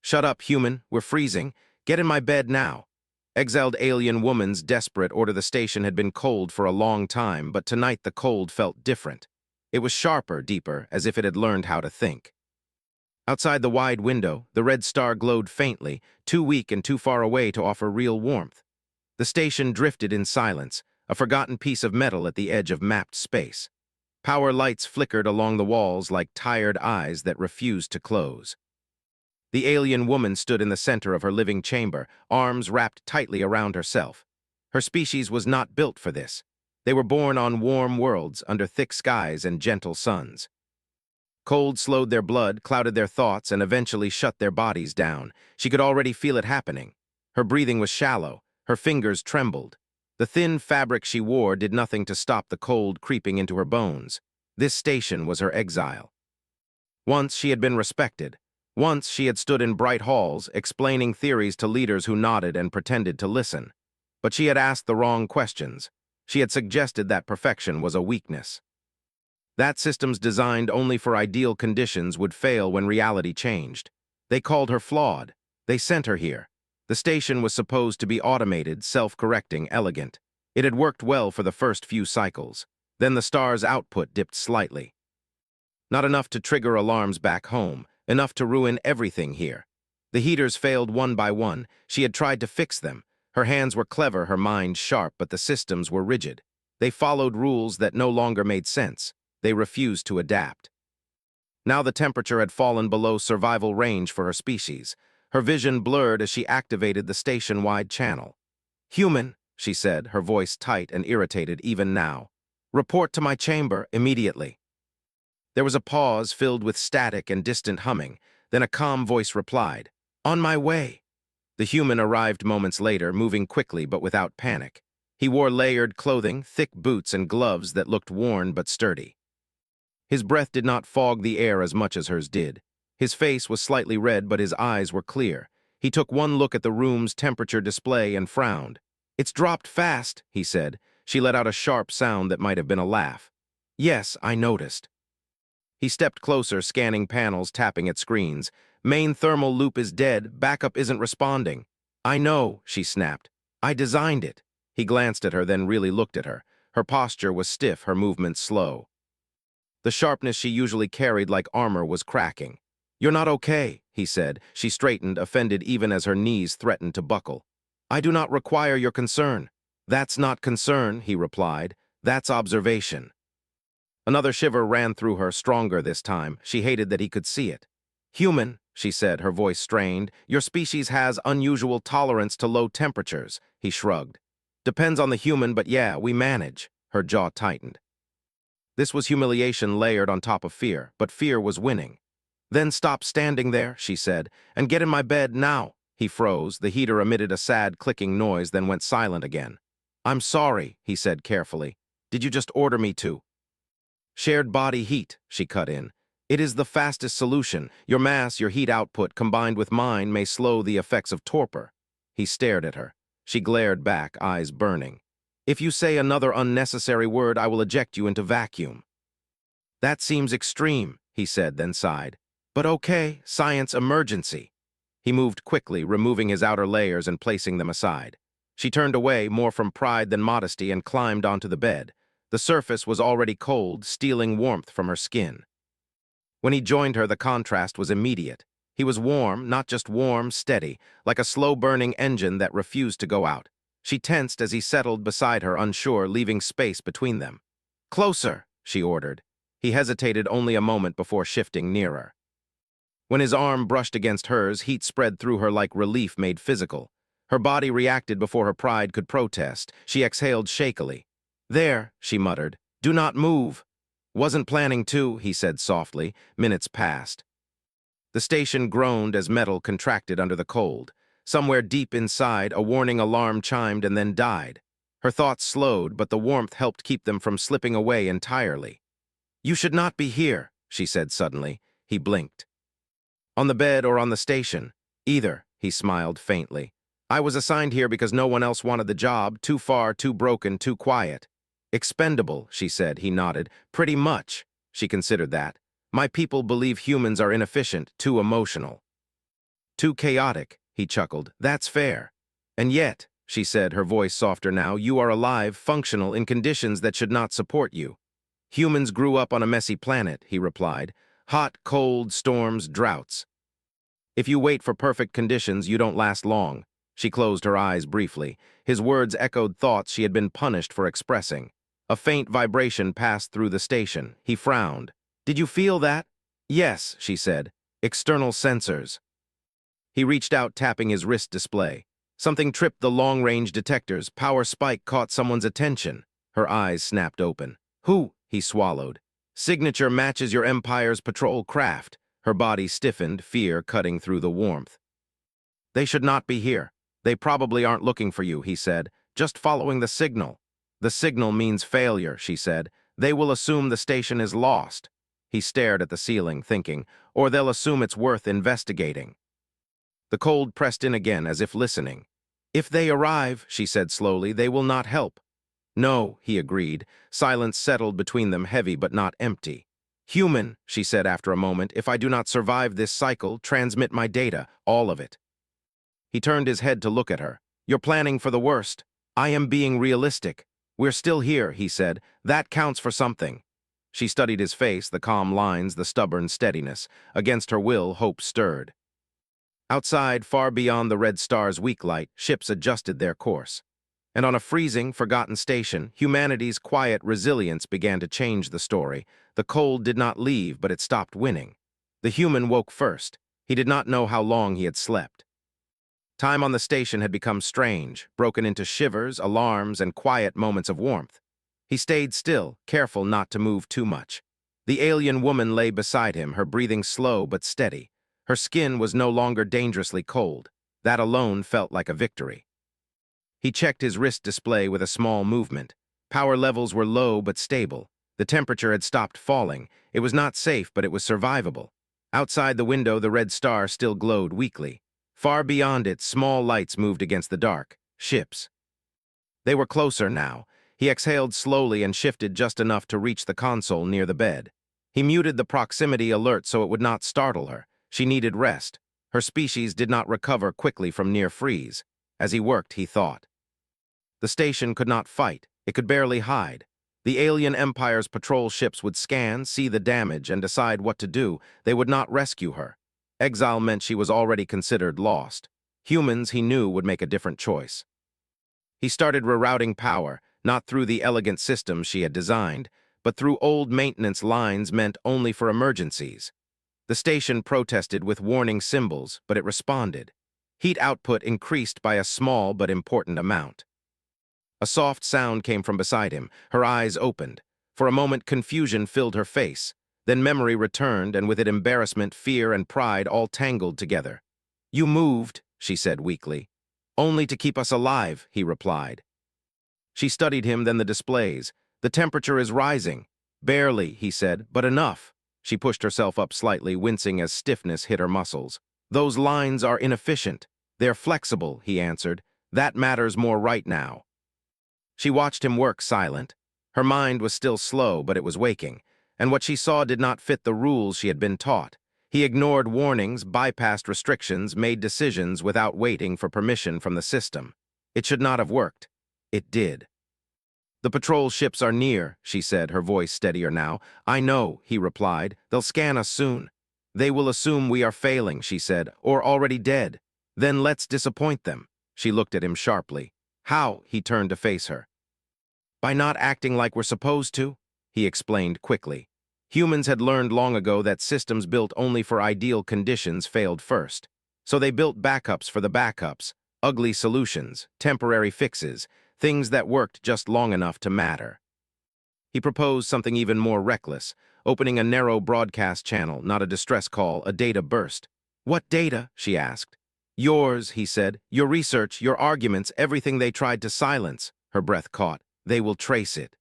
Shut up, human. We're freezing. Get in my bed now. Exiled alien woman's desperate order. The station had been cold for a long time, but tonight the cold felt different. It was sharper, deeper, as if it had learned how to think. Outside the wide window, the red star glowed faintly, too weak and too far away to offer real warmth. The station drifted in silence, a forgotten piece of metal at the edge of mapped space. Power lights flickered along the walls like tired eyes that refused to close. The alien woman stood in the center of her living chamber, arms wrapped tightly around herself. Her species was not built for this. They were born on warm worlds under thick skies and gentle suns. Cold slowed their blood, clouded their thoughts, and eventually shut their bodies down. She could already feel it happening. Her breathing was shallow. Her fingers trembled. The thin fabric she wore did nothing to stop the cold creeping into her bones. This station was her exile. Once she had been respected. Once she had stood in bright halls, explaining theories to leaders who nodded and pretended to listen. But she had asked the wrong questions. She had suggested that perfection was a weakness. That systems designed only for ideal conditions would fail when reality changed. They called her flawed. They sent her here. The station was supposed to be automated, self-correcting, elegant. It had worked well for the first few cycles. Then the star's output dipped slightly. Not enough to trigger alarms back home, enough to ruin everything here. The heaters failed one by one. She had tried to fix them. Her hands were clever, her mind sharp, but the systems were rigid. They followed rules that no longer made sense. They refused to adapt. Now the temperature had fallen below survival range for her species. Her vision blurred as she activated the station-wide channel. "Human," she said, her voice tight and irritated even now. "Report to my chamber immediately." There was a pause filled with static and distant humming. Then a calm voice replied, "On my way." The human arrived moments later, moving quickly but without panic. He wore layered clothing, thick boots, and gloves that looked worn but sturdy. His breath did not fog the air as much as hers did. His face was slightly red, but his eyes were clear. He took one look at the room's temperature display and frowned. "It's dropped fast," he said. She let out a sharp sound that might have been a laugh. "Yes, I noticed." He stepped closer, scanning panels, tapping at screens. "Main thermal loop is dead. Backup isn't responding." "I know," she snapped. "I designed it." He glanced at her, then really looked at her. Her posture was stiff, her movements slow. The sharpness she usually carried like armor was cracking. "You're not okay," he said. She straightened, offended even as her knees threatened to buckle. "I do not require your concern." "That's not concern," he replied. "That's observation." Another shiver ran through her, stronger this time. She hated that he could see it. "Human," she said, her voice strained. "Your species has unusual tolerance to low temperatures." He shrugged. "Depends on the human, but yeah, we manage." Her jaw tightened. This was humiliation layered on top of fear, but fear was winning. "Then stop standing there," she said, "and get in my bed now." He froze. The heater emitted a sad clicking noise, then went silent again. "I'm sorry," he said carefully. "Did you just order me to?" "Shared body heat," she cut in. "It is the fastest solution. Your mass, your heat output, combined with mine, may slow the effects of torpor." He stared at her. She glared back, eyes burning. "If you say another unnecessary word, I will eject you into vacuum." "That seems extreme," he said, then sighed. "But okay, science emergency." He moved quickly, removing his outer layers and placing them aside. She turned away, more from pride than modesty, and climbed onto the bed. The surface was already cold, stealing warmth from her skin. When he joined her, the contrast was immediate. He was warm, not just warm, steady, like a slow-burning engine that refused to go out. She tensed as he settled beside her, unsure, leaving space between them. "Closer," she ordered. He hesitated only a moment before shifting nearer. When his arm brushed against hers, heat spread through her like relief made physical. Her body reacted before her pride could protest. She exhaled shakily. "There," she muttered. "Do not move." "Wasn't planning to," he said softly. Minutes passed. The station groaned as metal contracted under the cold. Somewhere deep inside, a warning alarm chimed and then died. Her thoughts slowed, but the warmth helped keep them from slipping away entirely. "You should not be here," she said suddenly. He blinked. "On the bed or on the station?" "Either," he smiled faintly. "I was assigned here because no one else wanted the job. Too far, too broken, too quiet." "Expendable," she said. He nodded. "Pretty much." She considered that. "My people believe humans are inefficient, too emotional." Too chaotic, he chuckled. That's fair. And yet, she said, her voice softer now, you are alive, functional, in conditions that should not support you. Humans grew up on a messy planet, he replied. Hot, cold, storms, droughts. If you wait for perfect conditions, you don't last long. She closed her eyes briefly. His words echoed thoughts she had been punished for expressing. A faint vibration passed through the station. He frowned. Did you feel that? Yes, she said. External sensors. He reached out, tapping his wrist display. Something tripped the long-range detectors. Power spike caught someone's attention. Her eyes snapped open. Who? He swallowed. Signature matches your Empire's patrol craft. Her body stiffened, fear cutting through the warmth. They should not be here. They probably aren't looking for you, he said. Just following the signal. The signal means failure, she said. They will assume the station is lost. He stared at the ceiling, thinking, or they'll assume it's worth investigating. The cold pressed in again, as if listening. If they arrive, she said slowly, they will not help. No, he agreed. Silence settled between them, heavy but not empty. Human, she said after a moment, if I do not survive this cycle, transmit my data, all of it. He turned his head to look at her. You're planning for the worst. I am being realistic. We're still here, he said. That counts for something. She studied his face, the calm lines, the stubborn steadiness. Against her will, hope stirred. Outside, far beyond the red star's weak light, ships adjusted their course. And on a freezing, forgotten station, humanity's quiet resilience began to change the story. The cold did not leave, but it stopped winning. The human woke first. He did not know how long he had slept. Time on the station had become strange, broken into shivers, alarms, and quiet moments of warmth. He stayed still, careful not to move too much. The alien woman lay beside him, her breathing slow but steady. Her skin was no longer dangerously cold. That alone felt like a victory. He checked his wrist display with a small movement. Power levels were low but stable. The temperature had stopped falling. It was not safe, but it was survivable. Outside the window, the red star still glowed weakly. Far beyond it, small lights moved against the dark. Ships. They were closer now. He exhaled slowly and shifted just enough to reach the console near the bed. He muted the proximity alert so it would not startle her. She needed rest. Her species did not recover quickly from near freeze. As he worked, he thought. The station could not fight. It could barely hide. The alien empire's patrol ships would scan, see the damage, and decide what to do. They would not rescue her. Exile meant she was already considered lost. Humans, he knew, would make a different choice. He started rerouting power, not through the elegant systems she had designed, but through old maintenance lines meant only for emergencies. The station protested with warning symbols, but it responded. Heat output increased by a small but important amount. A soft sound came from beside him. Her eyes opened. For a moment, confusion filled her face. Then memory returned, and with it embarrassment, fear, and pride all tangled together. You moved, she said weakly. Only to keep us alive, he replied. She studied him, then the displays. The temperature is rising. Barely, he said, but enough. She pushed herself up slightly, wincing as stiffness hit her muscles. Those lines are inefficient. They're flexible, he answered. That matters more right now. She watched him work, silent. Her mind was still slow, but it was waking, and what she saw did not fit the rules she had been taught. He ignored warnings, bypassed restrictions, made decisions without waiting for permission from the system. It should not have worked. It did. The patrol ships are near, she said, her voice steadier now. I know, he replied. They'll scan us soon. They will assume we are failing, she said, or already dead. Then let's disappoint them. She looked at him sharply. How? He turned to face her. By not acting like we're supposed to, he explained quickly. Humans had learned long ago that systems built only for ideal conditions failed first. So they built backups for the backups, ugly solutions, temporary fixes, things that worked just long enough to matter. He proposed something even more reckless, opening a narrow broadcast channel, not a distress call, a data burst. What data? She asked. Yours, he said. Your research, your arguments, everything they tried to silence. Her breath caught. They will trace it.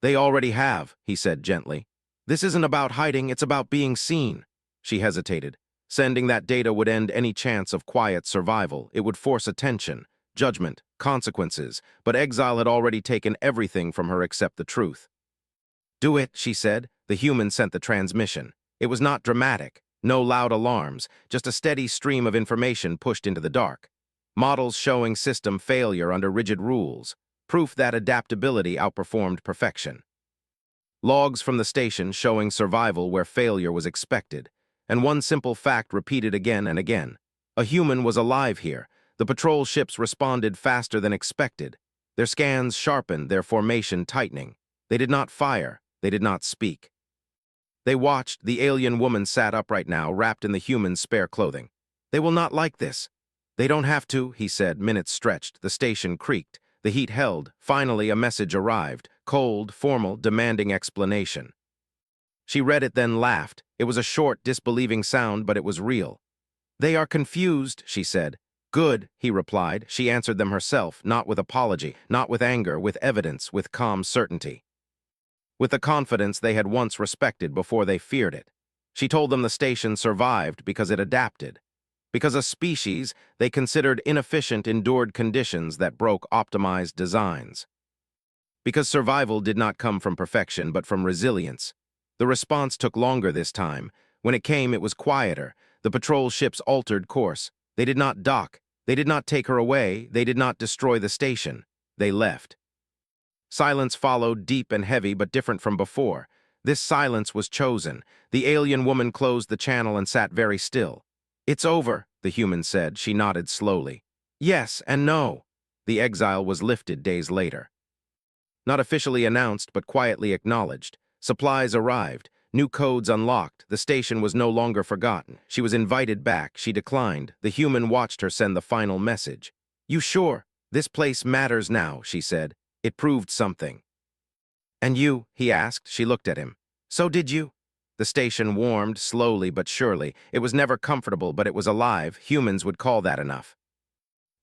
They already have, he said gently. This isn't about hiding, it's about being seen. She hesitated. Sending that data would end any chance of quiet survival. It would force attention, judgment, consequences, but Exile had already taken everything from her except the truth. Do it, she said. The human sent the transmission. It was not dramatic, No loud alarms, just a steady stream of information pushed into the dark. Models showing system failure under rigid rules, proof that adaptability outperformed perfection. Logs from the station showing survival where failure was expected, and one simple fact repeated again and again. A human was alive here. The patrol ships responded faster than expected. Their scans sharpened, their formation tightening. They did not fire. They did not speak. They watched. The alien woman sat upright now, wrapped in the human's spare clothing. They will not like this. They don't have to, he said. Minutes stretched. The station creaked. The heat held. Finally, a message arrived. Cold, formal, demanding explanation. She read it, then laughed. It was a short, disbelieving sound, but it was real. They are confused, she said. Good, he replied. She answered them herself, not with apology, not with anger, with evidence, with calm certainty. With the confidence they had once respected before they feared it. She told them the station survived because it adapted. Because a species they considered inefficient endured conditions that broke optimized designs. Because survival did not come from perfection but from resilience. The response took longer this time. When it came, it was quieter. The patrol ships altered course. They did not dock. They did not take her away. They did not destroy the station. They left. Silence followed, deep and heavy, but different from before. This silence was chosen. The alien woman closed the channel and sat very still. It's over, the human said. She nodded slowly. Yes and no. The exile was lifted days later. Not officially announced, but quietly acknowledged. Supplies arrived. New codes unlocked. The station was no longer forgotten. She was invited back. She declined. The human watched her send the final message. You sure? This place matters now, she said. It proved something. And you, he asked. She looked at him. So did you? The station warmed, slowly but surely. It was never comfortable, but it was alive. Humans would call that enough.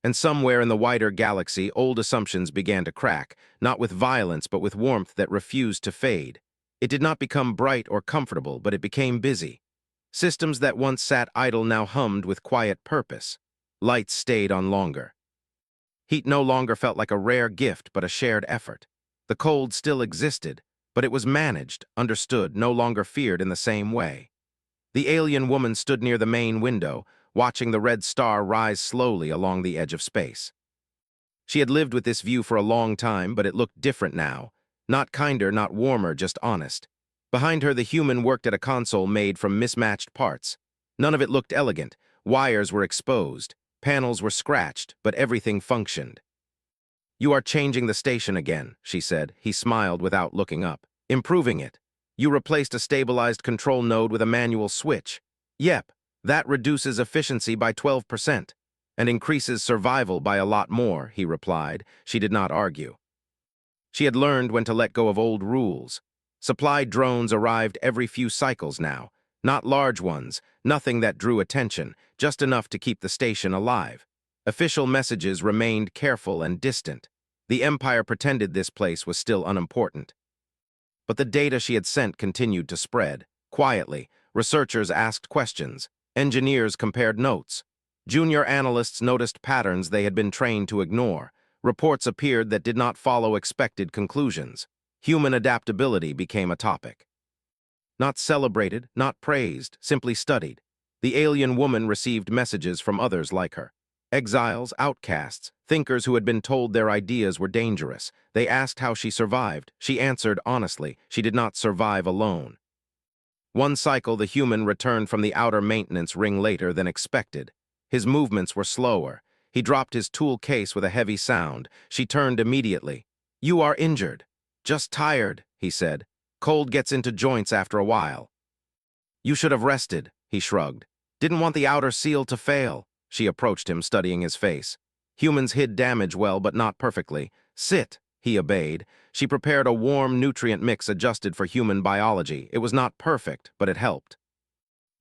And somewhere in the wider galaxy, old assumptions began to crack, not with violence, but with warmth that refused to fade. It did not become bright or comfortable, but it became busy. Systems that once sat idle now hummed with quiet purpose. Lights stayed on longer. Heat no longer felt like a rare gift, but a shared effort. The cold still existed, but it was managed, understood, no longer feared in the same way. The alien woman stood near the main window, watching the red star rise slowly along the edge of space. She had lived with this view for a long time, but it looked different now. Not kinder, not warmer, just honest. Behind her, the human worked at a console made from mismatched parts. None of it looked elegant. Wires were exposed. Panels were scratched, but everything functioned. You are changing the station again, she said. He smiled without looking up. Improving it. You replaced a stabilized control node with a manual switch. Yep, that reduces efficiency by 12% and increases survival by a lot more, he replied. She did not argue. She had learned when to let go of old rules. Supply drones arrived every few cycles now. Not large ones, nothing that drew attention, just enough to keep the station alive. Official messages remained careful and distant. The Empire pretended this place was still unimportant. But the data she had sent continued to spread. Quietly, researchers asked questions. Engineers compared notes. Junior analysts noticed patterns they had been trained to ignore. Reports appeared that did not follow expected conclusions. Human adaptability became a topic. Not celebrated, not praised, simply studied. The alien woman received messages from others like her. Exiles, outcasts, thinkers who had been told their ideas were dangerous. They asked how she survived. She answered honestly, she did not survive alone. One cycle, the human returned from the outer maintenance ring later than expected. His movements were slower. He dropped his tool case with a heavy sound. She turned immediately. You are injured. Just tired, he said. Cold gets into joints after a while. You should have rested, he shrugged. Didn't want the outer seal to fail. She approached him, studying his face. Humans hid damage well, but not perfectly. Sit, he obeyed. She prepared a warm nutrient mix adjusted for human biology. It was not perfect, but it helped.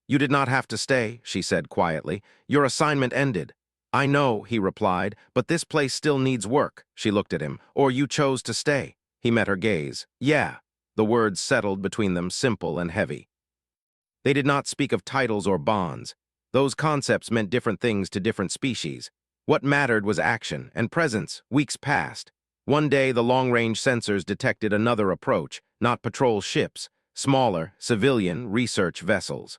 You did not have to stay, she said quietly. Your assignment ended. I know, he replied, but this place still needs work. She looked at him. Or you chose to stay. He met her gaze. Yeah. The words settled between them, simple and heavy. They did not speak of titles or bonds. Those concepts meant different things to different species. What mattered was action and presence. Weeks passed. One day, the long-range sensors detected another approach, not patrol ships, smaller, civilian research vessels.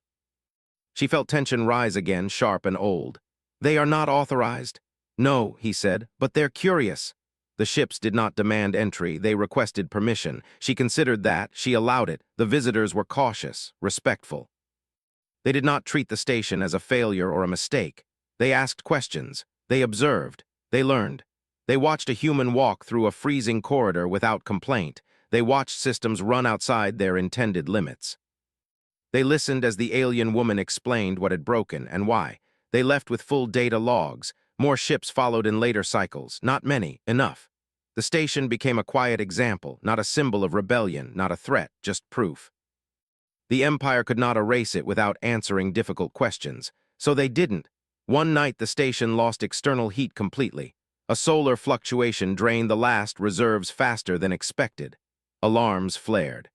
She felt tension rise again, sharp and old. "They are not authorized." "No," he said, "but they're curious." The ships did not demand entry, they requested permission. She considered that, she allowed it. The visitors were cautious, respectful. They did not treat the station as a failure or a mistake. They asked questions. They observed. They learned. They watched a human walk through a freezing corridor without complaint. They watched systems run outside their intended limits. They listened as the alien woman explained what had broken and why. They left with full data logs. More ships followed in later cycles. Not many, enough. The station became a quiet example, not a symbol of rebellion, not a threat, just proof. The Empire could not erase it without answering difficult questions, so they didn't. One night the station lost external heat completely. A solar fluctuation drained the last reserves faster than expected. Alarms flared.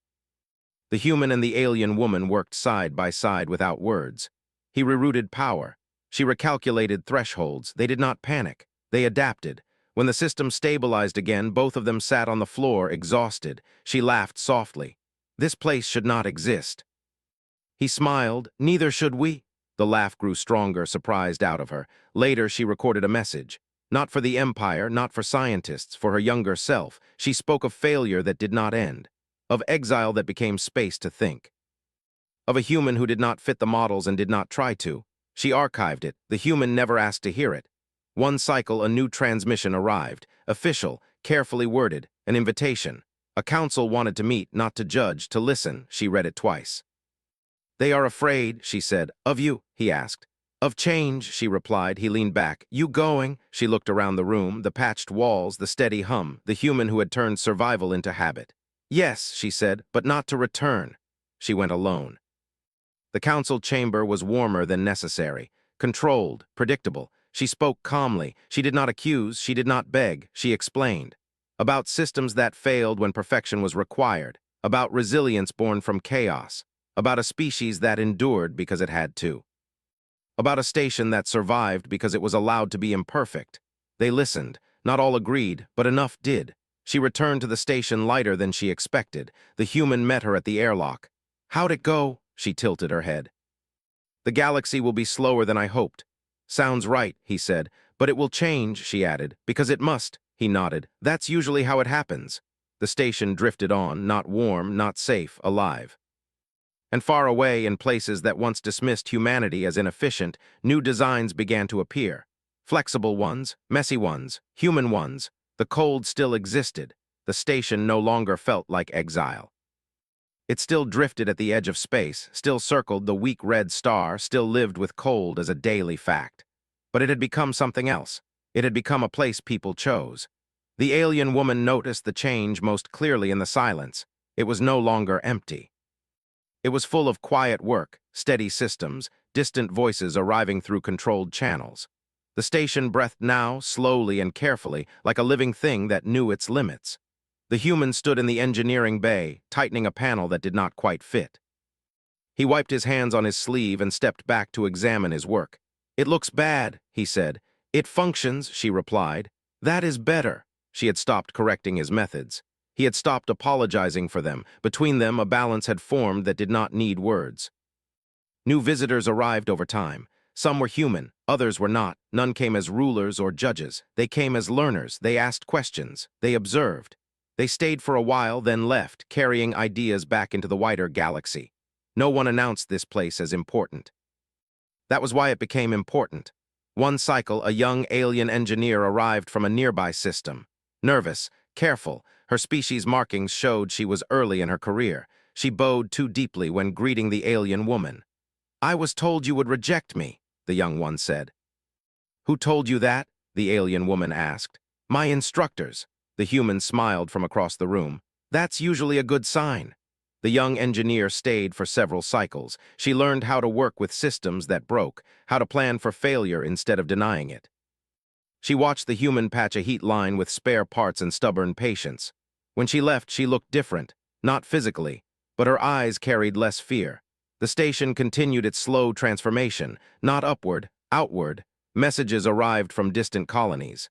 The human and the alien woman worked side by side without words. He rerouted power. She recalculated thresholds. They did not panic. They adapted. When the system stabilized again, both of them sat on the floor, exhausted. She laughed softly. "This place should not exist." He smiled. "Neither should we." The laugh grew stronger, surprised out of her. Later, she recorded a message. Not for the Empire, not for scientists, for her younger self. She spoke of failure that did not end. Of exile that became space to think. Of a human who did not fit the models and did not try to. She archived it. The human never asked to hear it. One cycle, a new transmission arrived. Official, carefully worded, an invitation. A council wanted to meet, not to judge, to listen. She read it twice. "They are afraid," she said. "Of you?" he asked. "Of change," she replied. He leaned back. "You going?" She looked around the room, the patched walls, the steady hum, the human who had turned survival into habit. "Yes," she said, "but not to return." She went alone. The council chamber was warmer than necessary, controlled, predictable. She spoke calmly. She did not accuse, she did not beg, she explained. About systems that failed when perfection was required, about resilience born from chaos, about a species that endured because it had to, about a station that survived because it was allowed to be imperfect. They listened. Not all agreed, but enough did. She returned to the station lighter than she expected. The human met her at the airlock. "How'd it go?" She tilted her head. "The galaxy will be slower than I hoped." "Sounds right," he said. "But it will change," she added. "Because it must." He nodded. "That's usually how it happens." The station drifted on, not warm, not safe, alive. And far away, in places that once dismissed humanity as inefficient, new designs began to appear. Flexible ones, messy ones, human ones. The cold still existed. The station no longer felt like exile. It still drifted at the edge of space, still circled the weak red star, still lived with cold as a daily fact. But it had become something else. It had become a place people chose. The alien woman noticed the change most clearly in the silence. It was no longer empty. It was full of quiet work, steady systems, distant voices arriving through controlled channels. The station breathed now, slowly and carefully, like a living thing that knew its limits. The human stood in the engineering bay, tightening a panel that did not quite fit. He wiped his hands on his sleeve and stepped back to examine his work. "It looks bad," he said. "It functions," she replied. "That is better." She had stopped correcting his methods. He had stopped apologizing for them. Between them, a balance had formed that did not need words. New visitors arrived over time. Some were human, others were not. None came as rulers or judges. They came as learners. They asked questions. They observed. They stayed for a while, then left, carrying ideas back into the wider galaxy. No one announced this place as important. That was why it became important. One cycle, a young alien engineer arrived from a nearby system. Nervous, careful, her species markings showed she was early in her career. She bowed too deeply when greeting the alien woman. "I was told you would reject me," the young one said. "Who told you that?" the alien woman asked. "My instructors." The human smiled from across the room. "That's usually a good sign." The young engineer stayed for several cycles. She learned how to work with systems that broke, how to plan for failure instead of denying it. She watched the human patch a heat line with spare parts and stubborn patience. When she left, she looked different, not physically, but her eyes carried less fear. The station continued its slow transformation, not upward, outward. Messages arrived from distant colonies.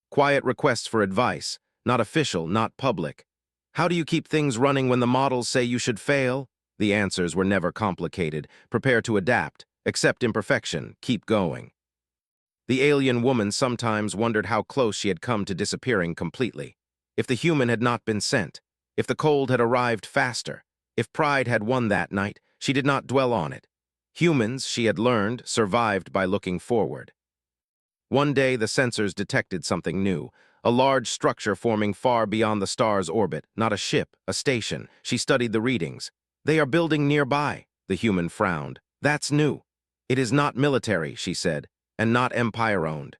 Quiet requests for advice, not official, not public. "How do you keep things running when the models say you should fail?" The answers were never complicated. Prepare to adapt. Accept imperfection. Keep going. The alien woman sometimes wondered how close she had come to disappearing completely. If the human had not been sent, if the cold had arrived faster, if pride had won that night, she did not dwell on it. Humans, she had learned, survived by looking forward. One day, the sensors detected something new, a large structure forming far beyond the star's orbit, not a ship, a station. She studied the readings. They are building nearby, the human frowned. That's new. It is not military, she said, and not Empire-owned.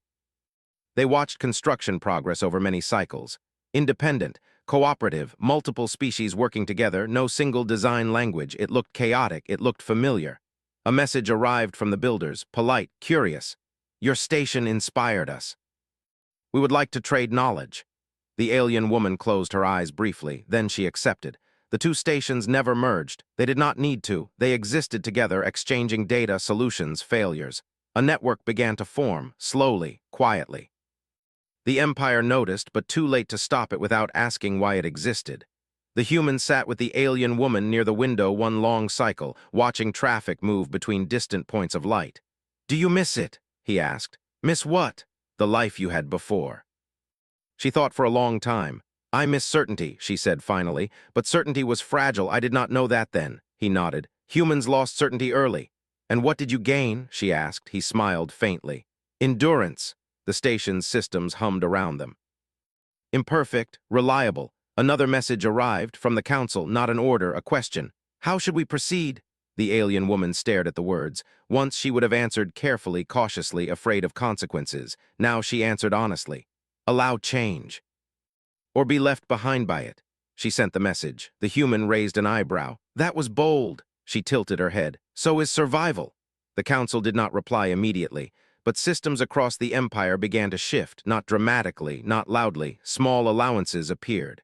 They watched construction progress over many cycles. Independent, cooperative, multiple species working together, no single design language. It looked chaotic, it looked familiar. A message arrived from the builders, polite, curious. Your station inspired us. We would like to trade knowledge. The alien woman closed her eyes briefly, then she accepted. The two stations never merged. They did not need to. They existed together, exchanging data, solutions, failures. A network began to form, slowly, quietly. The Empire noticed, but too late to stop it without asking why it existed. The human sat with the alien woman near the window one long cycle, watching traffic move between distant points of light. Do you miss it? He asked. Miss what? The life you had before. She thought for a long time. I miss certainty, she said finally, but certainty was fragile. I did not know that then. He nodded. Humans lost certainty early. And what did you gain? She asked. He smiled faintly. Endurance. The station's systems hummed around them. Imperfect, reliable. Another message arrived from the council, not an order, a question. How should we proceed? The alien woman stared at the words. Once she would have answered carefully, cautiously, afraid of consequences. Now she answered honestly. Allow change. Or be left behind by it. She sent the message. The human raised an eyebrow. That was bold. She tilted her head. So is survival. The council did not reply immediately, but systems across the Empire began to shift, not dramatically, not loudly. Small allowances appeared.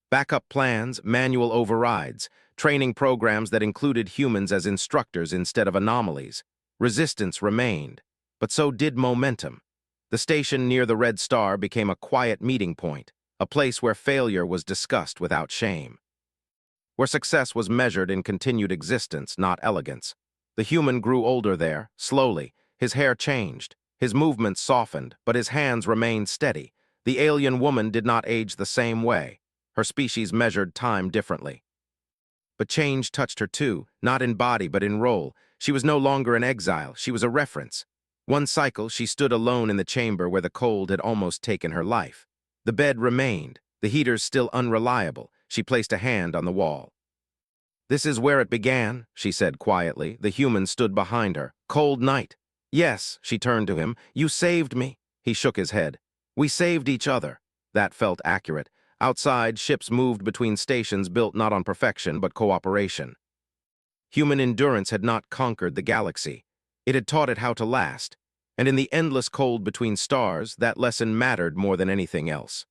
Backup plans, manual overrides, training programs that included humans as instructors instead of anomalies. Resistance remained, but so did momentum. The station near the Red Star became a quiet meeting point, a place where failure was discussed without shame. Where success was measured in continued existence, not elegance. The human grew older there, slowly. His hair changed, his movements softened, but his hands remained steady. The alien woman did not age the same way. Her species measured time differently. But change touched her too, not in body but in role. She was no longer an exile, she was a reference. One cycle, she stood alone in the chamber where the cold had almost taken her life. The bed remained, the heaters still unreliable. She placed a hand on the wall. This is where it began, she said quietly. The human stood behind her. Cold night. Yes, she turned to him. You saved me. He shook his head. We saved each other. That felt accurate. Outside, ships moved between stations built not on perfection but cooperation. Human endurance had not conquered the galaxy. It had taught it how to last. And in the endless cold between stars, that lesson mattered more than anything else.